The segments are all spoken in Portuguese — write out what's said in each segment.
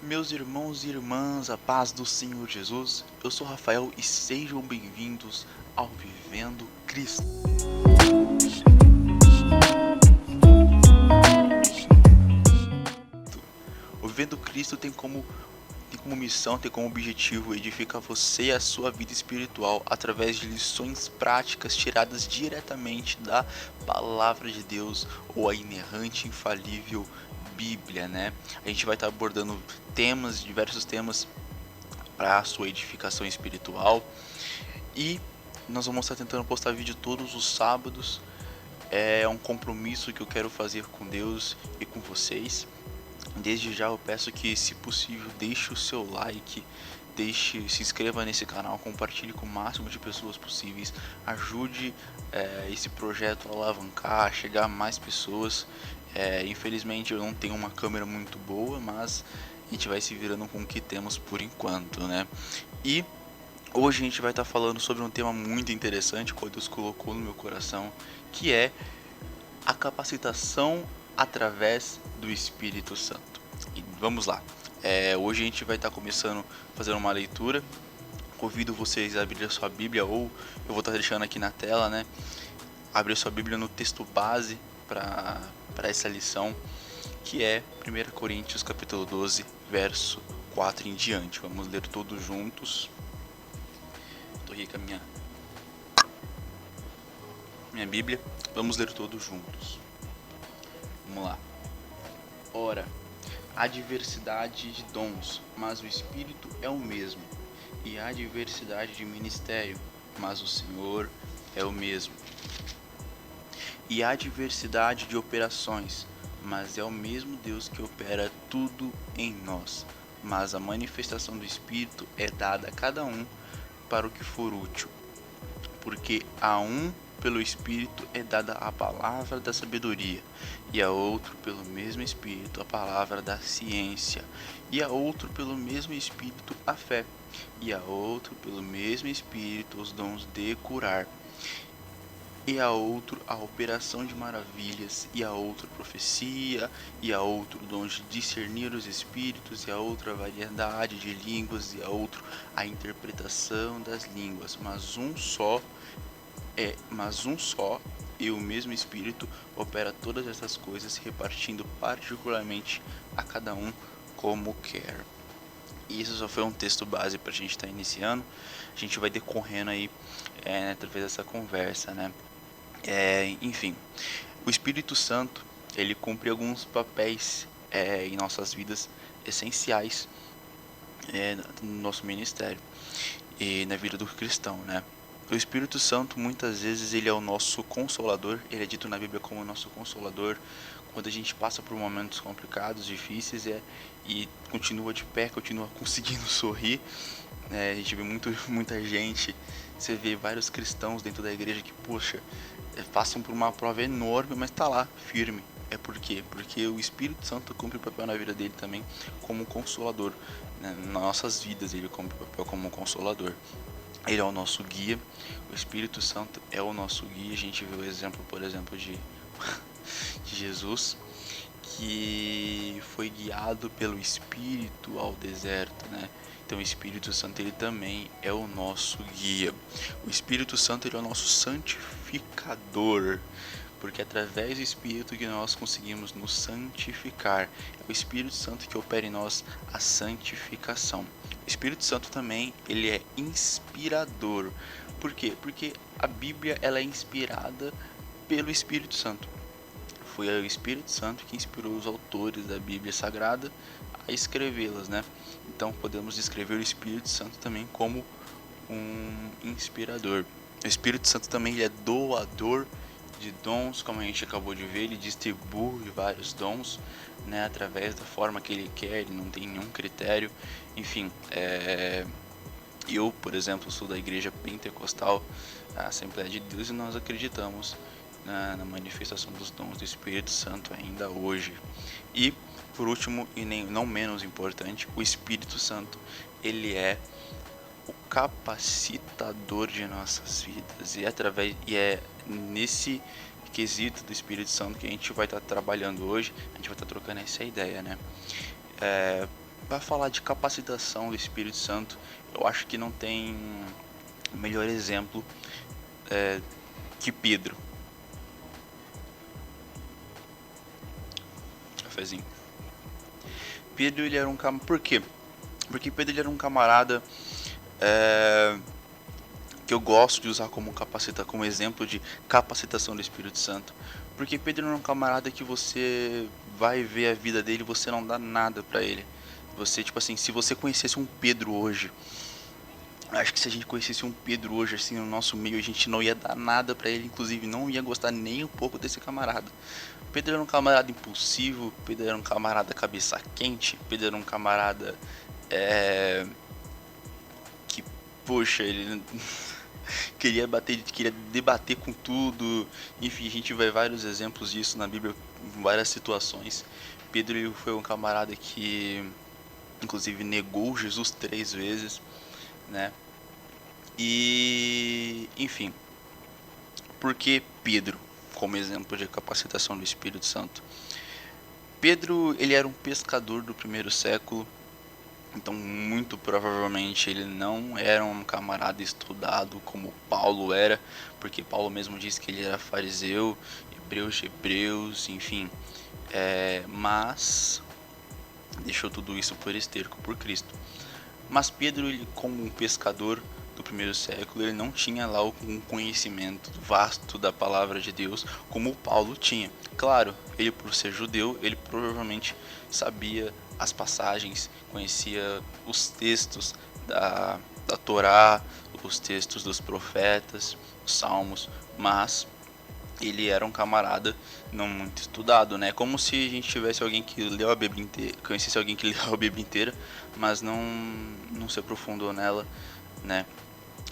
Meus irmãos e irmãs, a paz do Senhor Jesus, eu sou Rafael e sejam bem-vindos ao Vivendo Cristo. O Vivendo Cristo tem como missão, tem como objetivo edificar você e a sua vida espiritual através de lições práticas tiradas diretamente da Palavra de Deus ou a inerrante, infalível Bíblia, né? A gente vai estar abordando diversos temas para a sua edificação espiritual e nós vamos estar tentando postar vídeo todos os sábados. É um compromisso que eu quero fazer com Deus e com vocês. Desde já eu peço que, se possível, deixe o seu like, se inscreva nesse canal, compartilhe com o máximo de pessoas possíveis, ajude esse projeto a alavancar, a chegar a mais pessoas. Infelizmente eu não tenho uma câmera muito boa, mas a gente vai se virando com o que temos por enquanto, né? E hoje a gente vai estar falando sobre um tema muito interessante que Deus colocou no meu coração, que é a capacitação através do Espírito Santo. E vamos lá. Hoje a gente vai estar começando fazendo uma leitura. Convido vocês a abrir a sua Bíblia, ou eu vou estar deixando aqui na tela, né? Abrir a sua Bíblia no texto base para essa lição, que é 1 Coríntios capítulo 12, verso 4 em diante. Vamos ler todos juntos. Estou aqui com a minha Bíblia. Vamos ler todos juntos. Vamos lá. Ora, há diversidade de dons, mas o Espírito é o mesmo. E há diversidade de ministério, mas o Senhor é o mesmo. E há diversidade de operações, mas é o mesmo Deus que opera tudo em nós. Mas a manifestação do Espírito é dada a cada um para o que for útil. Porque a um pelo Espírito é dada a palavra da sabedoria, e a outro pelo mesmo Espírito a palavra da ciência, e a outro pelo mesmo Espírito a fé, e a outro pelo mesmo Espírito os dons de curar, e a outro a operação de maravilhas, e a outro profecia, e a outro dom de discernir os espíritos, e a outra a variedade de línguas, e a outro a interpretação das línguas, mas um só e o mesmo Espírito opera todas essas coisas, repartindo particularmente a cada um como quer. E isso só foi um texto base para a gente estar iniciando. A gente vai decorrendo aí através dessa conversa, né? Enfim, o Espírito Santo, ele cumpre alguns papéis em nossas vidas essenciais no nosso ministério e na vida do cristão, né? O Espírito Santo, muitas vezes, ele é o nosso consolador. Ele é dito na Bíblia como o nosso consolador quando a gente passa por momentos complicados, difíceis, e continua de pé, continua conseguindo sorrir. A gente vê muita gente, você vê vários cristãos dentro da igreja que, poxa, passam por uma prova enorme, mas tá lá, firme. É por quê? Porque o Espírito Santo cumpre o papel na vida dele também como consolador, né? Nas nossas vidas ele cumpre o papel como consolador. Ele é o nosso guia, o Espírito Santo é o nosso guia. A gente vê o exemplo, por exemplo, de Jesus, que foi guiado pelo Espírito ao deserto, né? Então o Espírito Santo, ele também é o nosso guia. O Espírito Santo, ele é o nosso santificador, porque é através do Espírito que nós conseguimos nos santificar. É o Espírito Santo que opera em nós a santificação. O Espírito Santo também, ele é inspirador. Por quê? Porque a Bíblia, ela é inspirada pelo Espírito Santo. Foi o Espírito Santo que inspirou os autores da Bíblia Sagrada a escrevê-las, né? Então podemos descrever o Espírito Santo também como um inspirador. O Espírito Santo também, ele é doador de dons, como a gente acabou de ver. Ele distribui vários dons, né, através da forma que ele quer. Ele não tem nenhum critério. Enfim, eu, por exemplo, sou da igreja pentecostal, a Assembleia de Deus, e nós acreditamos na manifestação dos dons do Espírito Santo ainda hoje. E, por último, e não menos importante, o Espírito Santo, ele é o capacitador de nossas vidas, e é nesse quesito do Espírito Santo que a gente vai estar trabalhando hoje. A gente vai estar trocando essa ideia, né? para falar de capacitação do Espírito Santo, eu acho que não tem melhor exemplo que Pedro. Cafezinho. Pedro, ele era um camarada. Por quê? Porque Pedro, ele era um camarada que eu gosto de usar como exemplo de capacitação do Espírito Santo. Porque Pedro era um camarada que você vai ver a vida dele e você não dá nada pra ele. Você, tipo assim, se você conhecesse um Pedro hoje, acho que se a gente conhecesse um Pedro hoje, assim, no nosso meio, a gente não ia dar nada pra ele, inclusive não ia gostar nem um pouco desse camarada. Pedro era um camarada impulsivo, Pedro era um camarada cabeça quente, Pedro era um camarada que, poxa, ele queria debater com tudo. Enfim, a gente vê vários exemplos disso na Bíblia, em várias situações. Pedro foi um camarada que, inclusive, negou Jesus 3 vezes, né? E, enfim, por que Pedro como exemplo de capacitação do Espírito Santo? Pedro, ele era um pescador do primeiro século. Então, muito provavelmente ele não era um camarada estudado como Paulo era, porque Paulo mesmo disse que ele era fariseu, hebreus de hebreus, enfim. Mas deixou tudo isso por esterco por Cristo. Mas Pedro, ele, como um pescador do primeiro século, ele não tinha lá um conhecimento vasto da palavra de Deus como Paulo tinha. Claro, ele por ser judeu, ele provavelmente sabia as passagens, conhecia os textos da Torá, os textos dos profetas, os salmos, mas ele era um camarada não muito estudado, né? Como se a gente tivesse alguém que leu a Bíblia inteira, conhecesse alguém que leu a Bíblia inteira, mas não se aprofundou nela, né?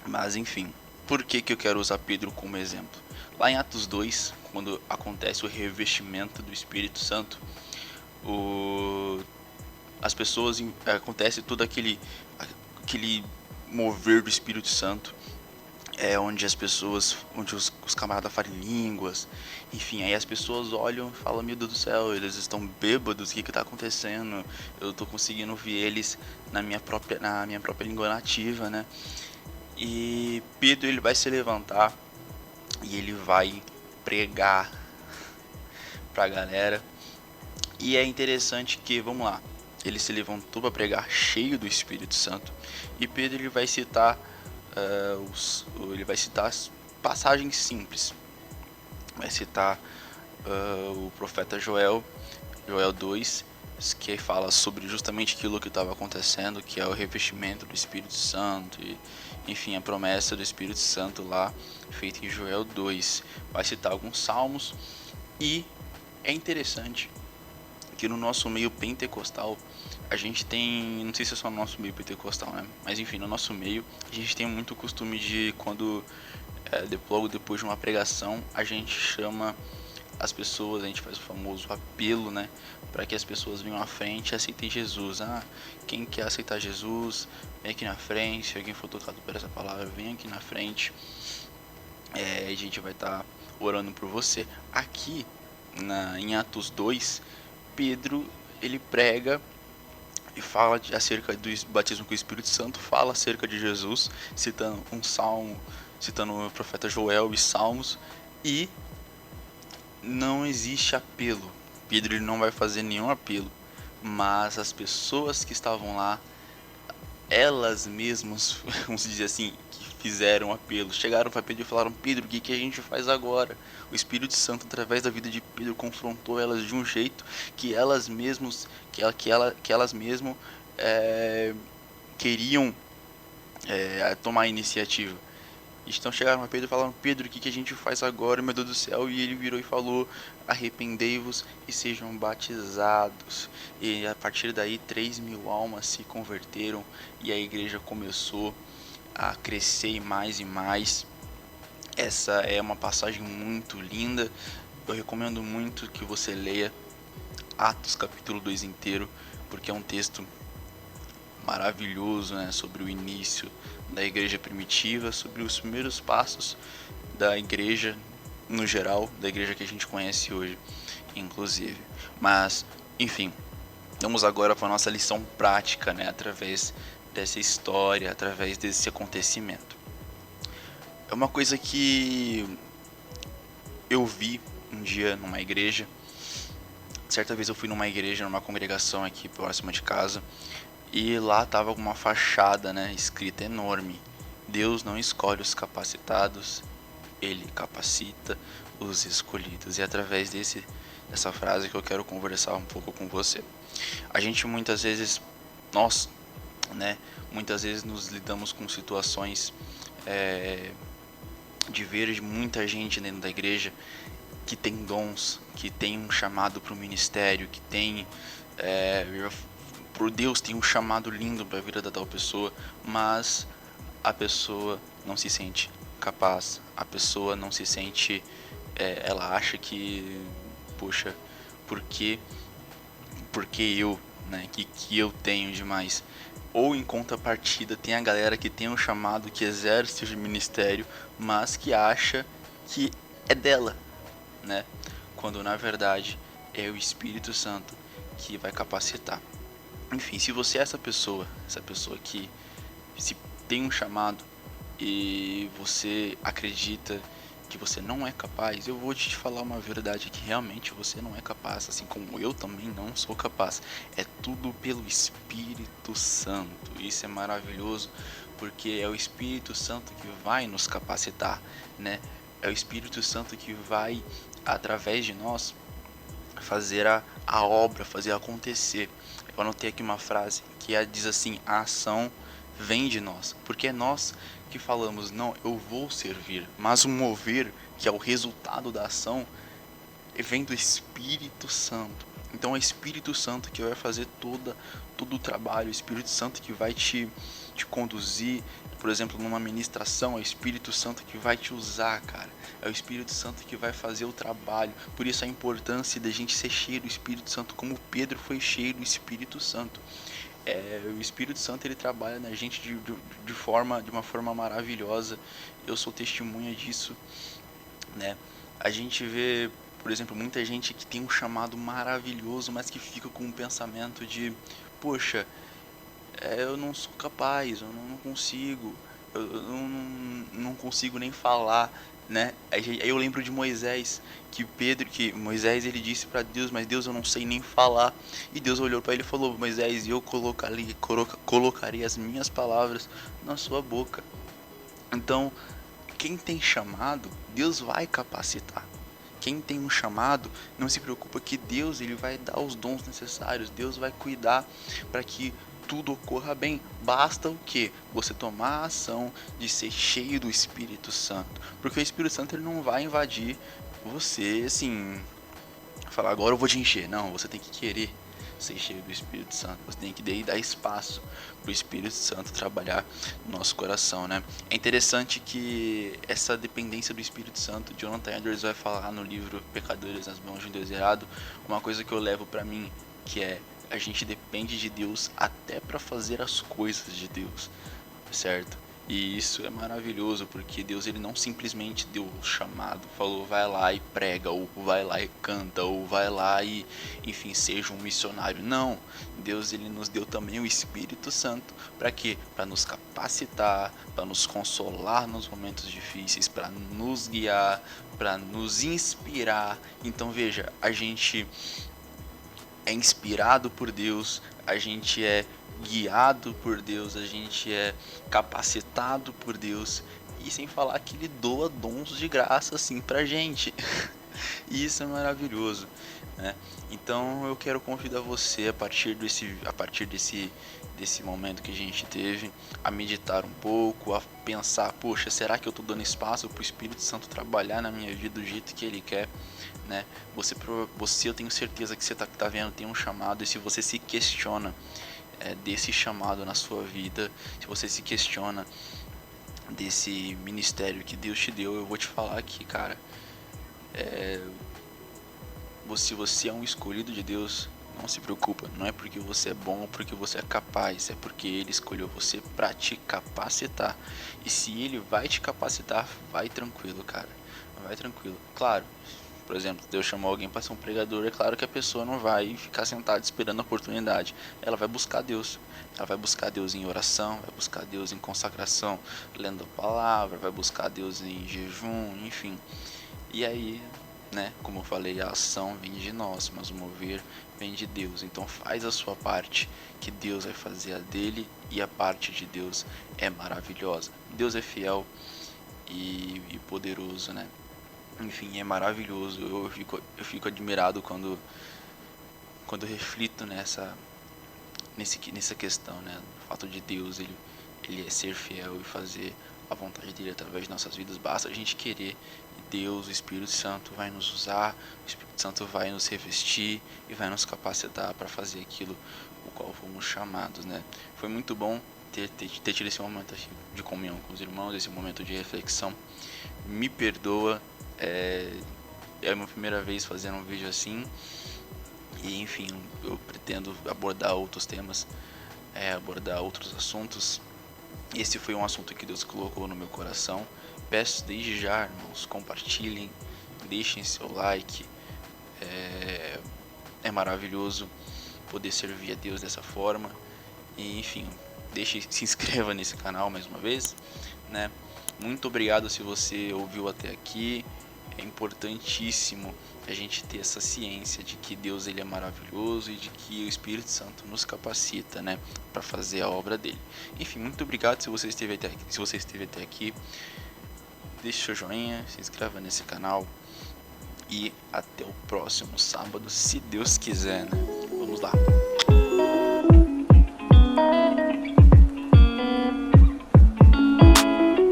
Mas enfim, por que eu quero usar Pedro como exemplo? Lá em Atos 2, quando acontece o revestimento do Espírito Santo, as pessoas, acontece todo aquele mover do Espírito Santo, onde as pessoas, onde os camaradas falam línguas, enfim, aí as pessoas olham e falam, meu Deus do céu, eles estão bêbados, o que tá acontecendo? Eu tô conseguindo ouvir eles na minha própria língua nativa, né? E Pedro, ele vai se levantar e ele vai pregar pra galera. E é interessante que, vamos lá, ele se levantou para pregar cheio do Espírito Santo, e Pedro, ele vai citar as passagens simples. Vai citar o profeta Joel 2, que fala sobre justamente aquilo que estava acontecendo, que é o revestimento do Espírito Santo e, enfim, a promessa do Espírito Santo lá, feita em Joel 2. Vai citar alguns salmos, e é interessante que no nosso meio pentecostal a gente tem, não sei se é só no nosso meio pentecostal, né? Mas enfim, no nosso meio a gente tem muito costume de, quando logo depois de uma pregação, a gente chama as pessoas, a gente faz o famoso apelo, né, para que as pessoas venham à frente e aceitem Jesus. Quem quer aceitar Jesus, vem aqui na frente. Se alguém for tocado por essa palavra, vem aqui na frente. A gente vai estar orando por você. Aqui em Atos 2, Pedro, ele prega e fala acerca do batismo com o Espírito Santo, fala acerca de Jesus, citando um salmo, citando o profeta Joel e salmos, e não existe apelo. Pedro, ele não vai fazer nenhum apelo, mas as pessoas que estavam lá, elas mesmas, vamos dizer assim, que fizeram apelo, chegaram para Pedro e falaram: Pedro, o que a gente faz agora? O Espírito Santo, através da vida de Pedro, confrontou elas de um jeito que elas mesmas, que elas mesmas queriam tomar a iniciativa. Então chegaram a Pedro e falaram: Pedro, o que a gente faz agora, meu Deus do céu? E ele virou e falou: arrependei-vos e sejam batizados. E a partir daí 3.000 almas se converteram, e a igreja começou a crescer mais e mais. Essa é uma passagem muito linda. Eu recomendo muito que você leia Atos capítulo 2 inteiro, porque é um texto maravilhoso, né, sobre o início da igreja primitiva, sobre os primeiros passos da igreja no geral, da igreja que a gente conhece hoje, inclusive. Mas, enfim, Vamos agora para a nossa lição prática, né? Através dessa história, através desse acontecimento. É uma coisa que eu vi um dia numa igreja. Certa vez eu fui numa igreja, numa congregação aqui próxima de casa, e lá tava uma fachada, né, escrita enorme: Deus não escolhe os capacitados, Ele capacita os escolhidos. E é através dessa frase que eu quero conversar um pouco com você. A gente muitas vezes, nós, né, muitas vezes nos lidamos com situações de ver muita gente dentro da igreja que tem dons, que tem um chamado para o ministério, que tem, por Deus tem um chamado lindo para a vida da tal pessoa, mas a pessoa não se sente capaz, a pessoa não se sente, ela acha que, poxa, por que eu, né, que eu tenho demais? Ou em contrapartida tem a galera que tem um chamado, que exerce o ministério, mas que acha que é dela, né? Quando na verdade é o Espírito Santo que vai capacitar. Enfim, se você é essa pessoa que se tem um chamado e você acredita que você não é capaz, eu vou te falar uma verdade, que realmente você não é capaz, assim como eu também não sou capaz. É tudo pelo Espírito Santo. Isso é maravilhoso, porque é o Espírito Santo que vai nos capacitar, né? É o Espírito Santo que vai, através de nós, fazer a obra, fazer acontecer. Eu anotei aqui uma frase que diz assim: a ação vem de nós, porque é nós que falamos, não, eu vou servir, mas o mover, que é o resultado da ação, vem do Espírito Santo. Então é o Espírito Santo que vai fazer todo o trabalho, o Espírito Santo que vai te conduzir, por exemplo, numa ministração, é o Espírito Santo que vai te usar, cara. É o Espírito Santo que vai fazer o trabalho. Por isso a importância da gente ser cheio do Espírito Santo, como Pedro foi cheio do Espírito Santo. O Espírito Santo, ele trabalha na gente de uma forma maravilhosa. Eu sou testemunha disso, né? A gente vê, por exemplo, muita gente que tem um chamado maravilhoso, mas que fica com um pensamento de: poxa, eu não sou capaz, eu não consigo, eu não consigo nem falar, né? Aí eu lembro de Moisés, que Moisés, ele disse para Deus: mas Deus, eu não sei nem falar. E Deus olhou para ele e falou: Moisés, eu colocarei as minhas palavras na sua boca. Então, quem tem chamado, Deus vai capacitar. Quem tem um chamado, não se preocupa, que Deus, ele vai dar os dons necessários. Deus vai cuidar para que tudo ocorra bem. Basta o que? Você tomar a ação de ser cheio do Espírito Santo. Porque o Espírito Santo, ele não vai invadir você assim, falar: agora eu vou te encher. Não, você tem que querer ser cheio do Espírito Santo. Você tem que dar espaço para o Espírito Santo trabalhar no nosso coração, né? É interessante que essa dependência do Espírito Santo, Jonathan Edwards vai falar no livro Pecadores nas Mãos de um Deus Errado, uma coisa que eu levo para mim, que é: a gente depende de Deus até para fazer as coisas de Deus, certo? E isso é maravilhoso, porque Deus, ele não simplesmente deu o chamado, falou: vai lá e prega, ou vai lá e canta, ou vai lá e, enfim, seja um missionário. Não, Deus, ele nos deu também o Espírito Santo. Para quê? Para nos capacitar, para nos consolar nos momentos difíceis, para nos guiar, para nos inspirar. Então veja, a gente é inspirado por Deus, a gente é guiado por Deus, a gente é capacitado por Deus, e sem falar que ele doa dons de graça assim pra gente. E isso é maravilhoso, né? Então eu quero convidar você, a partir desse momento que a gente teve, a meditar um pouco, a pensar: poxa, será que eu estou dando espaço para o Espírito Santo trabalhar na minha vida do jeito que ele quer, né? Você, eu tenho certeza que você tá vendo, tem um chamado. E se você se questiona desse chamado na sua vida, se você se questiona desse ministério que Deus te deu, eu vou te falar aqui, cara, se você é um escolhido de Deus, não se preocupa. Não é porque você é bom ou porque você é capaz, é porque ele escolheu você para te capacitar. E se ele vai te capacitar, vai tranquilo, cara, vai tranquilo. Claro, Por exemplo, Deus chamou alguém para ser um pregador, é claro que a pessoa não vai ficar sentada esperando a oportunidade. Ela vai buscar Deus. Ela vai buscar Deus em oração, vai buscar Deus em consagração, lendo a palavra, vai buscar Deus em jejum, enfim. E aí, né, como eu falei, a ação vem de nós, mas o mover vem de Deus. Então faz a sua parte, que Deus vai fazer a dele, e a parte de Deus é maravilhosa. Deus é fiel e poderoso, né? Enfim, é maravilhoso. Eu fico admirado quando reflito nessa questão, né? O fato de Deus, ele é ser fiel e fazer a vontade dele através de nossas vidas. Basta a gente querer, e Deus, o Espírito Santo, vai nos usar, o Espírito Santo vai nos revestir e vai nos capacitar para fazer aquilo o qual fomos chamados, né? Foi muito bom ter tido esse momento de comunhão com os irmãos, esse momento de reflexão. Me perdoa, é a minha primeira vez fazendo um vídeo assim. E enfim, eu pretendo abordar outros temas, abordar outros assuntos. Esse foi um assunto que Deus colocou no meu coração. Peço desde já, irmãos, compartilhem, deixem seu like. É maravilhoso poder servir a Deus dessa forma. E enfim, se inscreva nesse canal mais uma vez, né? Muito obrigado se você ouviu até aqui. É importantíssimo a gente ter essa ciência de que Deus, ele é maravilhoso e de que o Espírito Santo nos capacita, né, para fazer a obra dele. Enfim, muito obrigado se você esteve até aqui. Deixe seu joinha, se inscreva nesse canal e até o próximo sábado, se Deus quiser, né? Vamos lá.